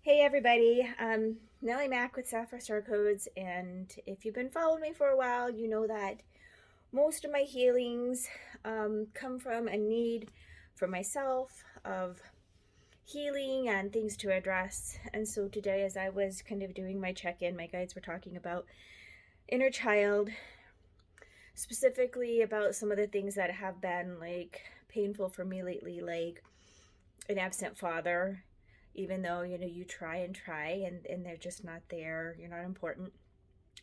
Hey everybody, Nellie Mack with Sapphire Star Codes, and if you've been following me for a while, you know that most of my healings come from a need for myself of healing and things to address. And so today, as I was kind of doing my check-in, my guides were talking about inner child, specifically about some of the things that have been like painful for me lately, like an absent father, even though you try and try and they're just not there, you're not important.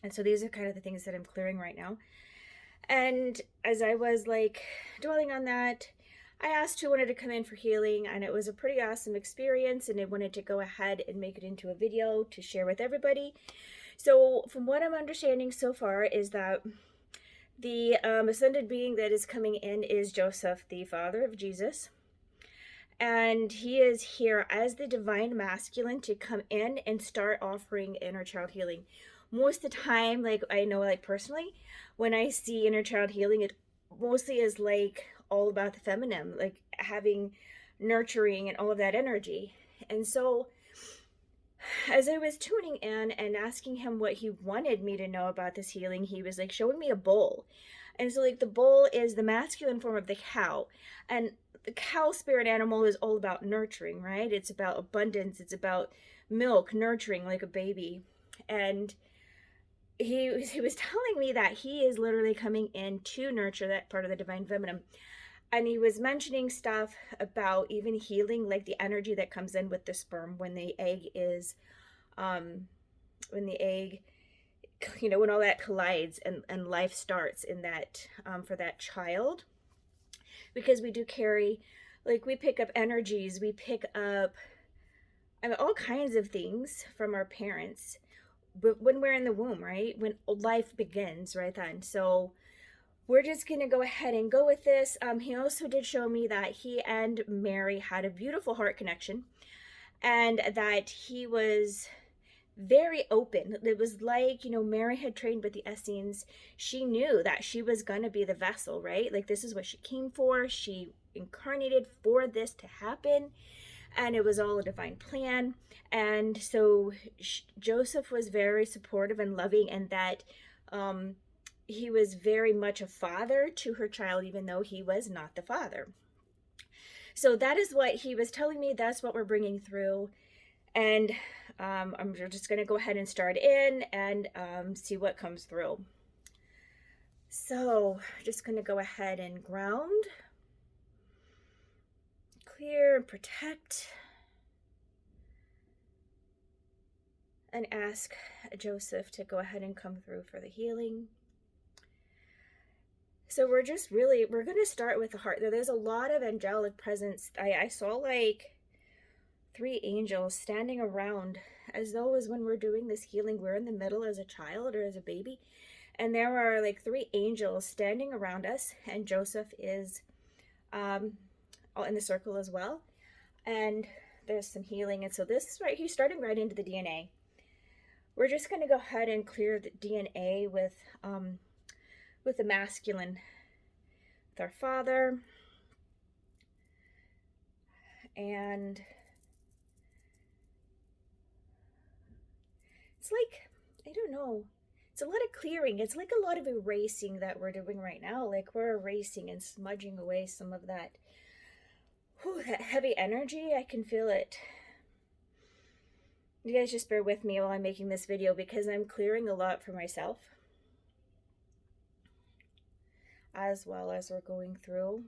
And so these are kind of the things that I'm clearing right now. And as I was like dwelling on that, I asked who wanted to come in for healing, and it was a pretty awesome experience, and I wanted to go ahead and make it into a video to share with everybody. So from what I'm understanding so far is that the ascended being that is coming in is Joseph, the father of Jesus, and he is here as the divine masculine to come in and start offering inner child healing. Most of the time, like I know, like personally, when I see inner child healing, it mostly is like all about the feminine, like having nurturing and all of that energy. And so as I was tuning in and asking him what he wanted me to know about this healing, he was like showing me a bull. And so like the bull is the masculine form of the cow. And the cow spirit animal is all about nurturing, right? It's about abundance. It's about milk, nurturing like a baby. And he was telling me that he is literally coming in to nurture that part of the divine feminine. And he was mentioning stuff about even healing, like the energy that comes in with the sperm when the egg is when the egg, when all that collides and life starts in that for that child. Because we do carry, like, we pick up energies, we pick up, I mean, all kinds of things from our parents, but when we're in the womb, right, when life begins, right then. So we're just gonna go ahead and go with this. He also did show me that he and Mary had a beautiful heart connection, and that he was very open. It was like, Mary had trained with the Essenes. She knew that she was going to be the vessel, right? Like, this is what she came for. She incarnated for this to happen, and it was all a divine plan. And so Joseph was very supportive and loving, and that he was very much a father to her child, even though he was not the father. So that is what he was telling me. That's what we're bringing through. And I'm just going to go ahead and start in and see what comes through. So just going to go ahead and ground, clear, and protect, and ask Joseph to go ahead and come through for the healing. So we're going to start with the heart. There's a lot of angelic presence. I saw like 3 angels standing around, as though as when we're doing this healing, we're in the middle as a child or as a baby. And there are like 3 angels standing around us, and Joseph is all in the circle as well. And there's some healing. And so this is right, he's starting right into the DNA. We're just going to go ahead and clear the DNA with the masculine, with our father. And it's like, I don't know, it's a lot of clearing. It's like a lot of erasing that we're doing right now. Like, we're erasing and smudging away some of that, that heavy energy. I can feel it. You guys just bear with me while I'm making this video, because I'm clearing a lot for myself, as well as we're going through.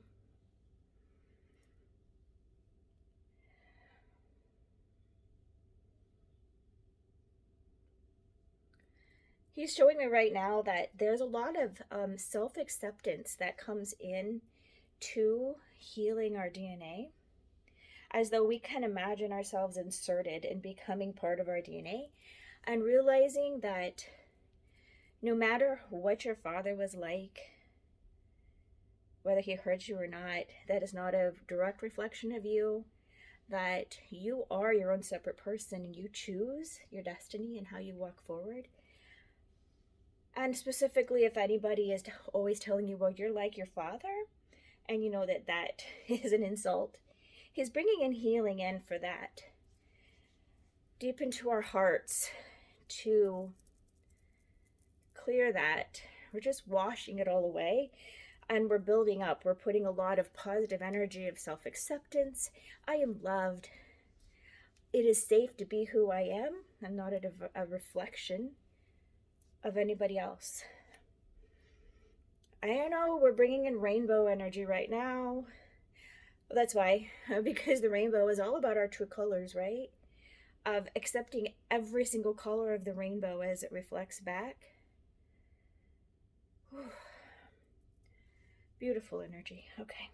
He's showing me right now that there's a lot of self-acceptance that comes in to healing our DNA, as though we can imagine ourselves inserted and becoming part of our DNA, and realizing that no matter what your father was like, whether he hurt you or not, that is not a direct reflection of you, that you are your own separate person and you choose your destiny and how you walk forward. And specifically, if anybody is always telling you, well, you're like your father, and you know that that is an insult, he's bringing in healing in for that. deep into our hearts to clear that. We're just washing it all away, and we're building up. We're putting a lot of positive energy of self acceptance. I am loved. It is safe to be who I am. I'm not a reflection of anybody else. I know we're bringing in rainbow energy right now. That's why, because the rainbow is all about our true colors, right? Of accepting every single color of the rainbow as it reflects back. Whew. Beautiful energy. Okay.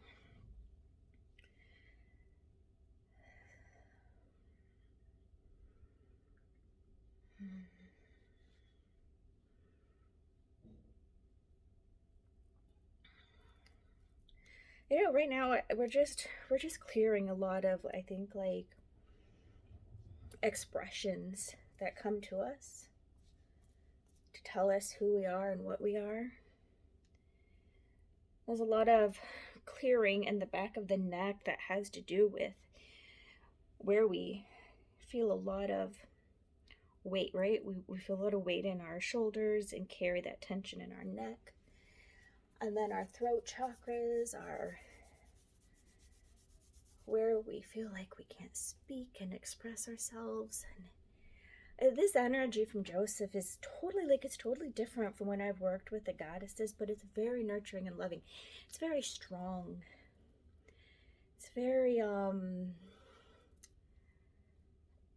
You know, right now we're just clearing a lot of, I think, like, expressions that come to us to tell us who we are and what we are. There's a lot of clearing in the back of the neck that has to do with where we feel a lot of weight, right? We feel a lot of weight in our shoulders and carry that tension in our neck. And then our throat chakras are where we feel like we can't speak and express ourselves. And this energy from Joseph is totally, like, it's totally different from when I've worked with the goddesses, but it's very nurturing and loving. It's very strong. It's very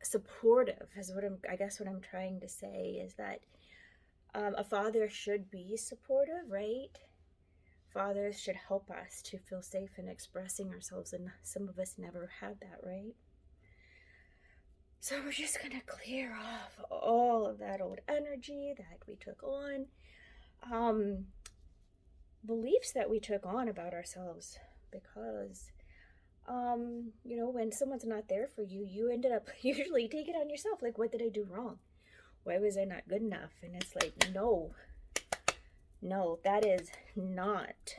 supportive is what I'm trying to say is that a father should be supportive, right? Fathers should help us to feel safe in expressing ourselves, and some of us never had that, right? So we're just gonna clear off all of that old energy that we took on, beliefs that we took on about ourselves, because you know, when someone's not there for you, you ended up usually taking it on yourself. Like, what did I do wrong? Why was I not good enough? And it's like, no, that is not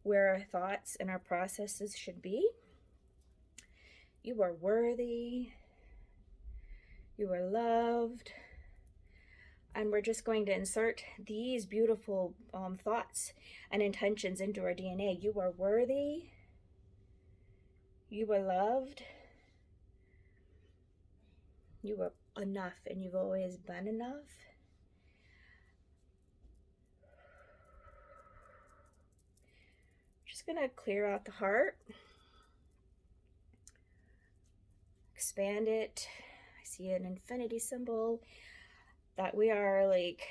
where our thoughts and our processes should be. You are worthy. You are loved. And we're just going to insert these beautiful thoughts and intentions into our DNA. You are worthy. You are loved. You are enough, and you've always been enough. Just gonna clear out the heart, expand it. I see an infinity symbol that we are like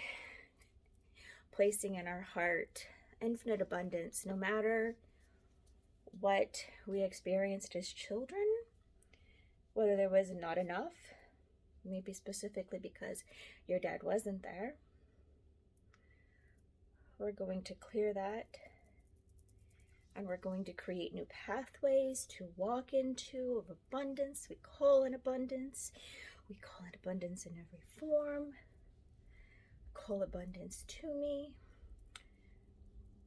placing in our heart infinite abundance, no matter what we experienced as children, whether there was not enough, maybe specifically because your dad wasn't there. We're going to clear that, and we're going to create new pathways to walk into of abundance. We call in abundance. We call in abundance in every form. Call abundance to me.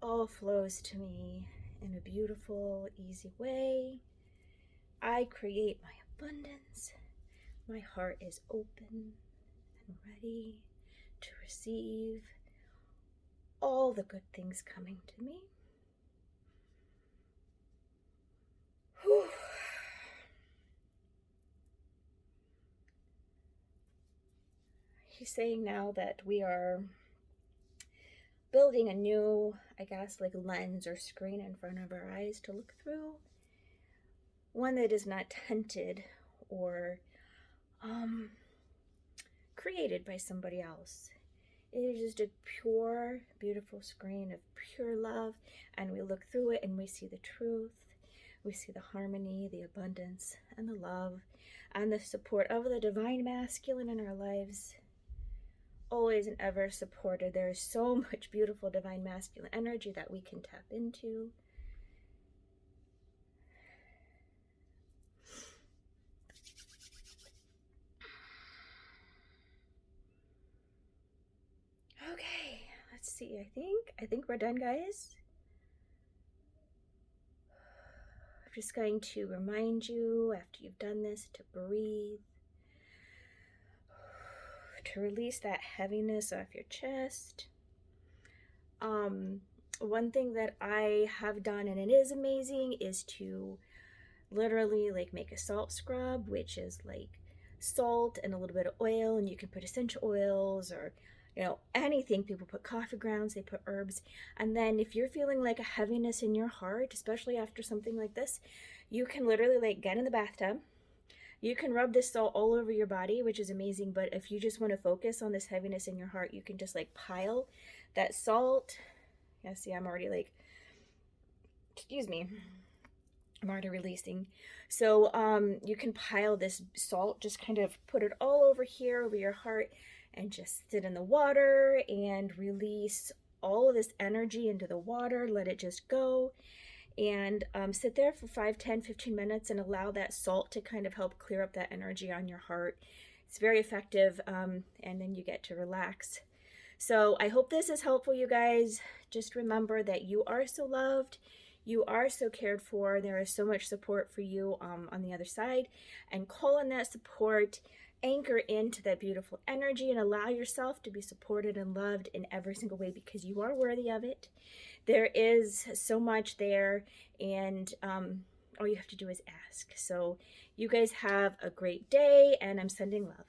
All flows to me in a beautiful, easy way. I create my abundance. My heart is open and ready to receive all the good things coming to me. Whew. He's saying now that we are building a new, I guess, like lens or screen in front of our eyes to look through. One that is not tinted or created by somebody else. It is just a pure, beautiful screen of pure love, and we look through it and we see the truth. We see the harmony, the abundance, and the love, and the support of the divine masculine in our lives. Always and ever supported. There is so much beautiful divine masculine energy that we can tap into. Okay, let's see. I think we're done, guys. I'm just going to remind you after you've done this to breathe. to release that heaviness off your chest. One thing that I have done, and it is amazing, is to literally like make a salt scrub, which is like salt and a little bit of oil, and you can put essential oils or anything. People put coffee grounds, they put herbs. And then if you're feeling like a heaviness in your heart, especially after something like this, you can literally like get in the bathtub. You can rub this salt all over your body, which is amazing. But if you just want to focus on this heaviness in your heart, you can just like pile that salt. Yeah, see, I'm already like, excuse me, I'm already releasing. So you can pile this salt, just kind of put it all over here, over your heart, and just sit in the water and release all of this energy into the water. Let it just go. And sit there for 5, 10, 15 minutes and allow that salt to kind of help clear up that energy on your heart. It's very effective, and then you get to relax. So I hope this is helpful, you guys. Just remember that you are so loved. You are so cared for. There is so much support for you on the other side. And call in that support. Anchor into that beautiful energy and allow yourself to be supported and loved in every single way, because you are worthy of it. There is so much there, and all you have to do is ask. So you guys have a great day, and I'm sending love.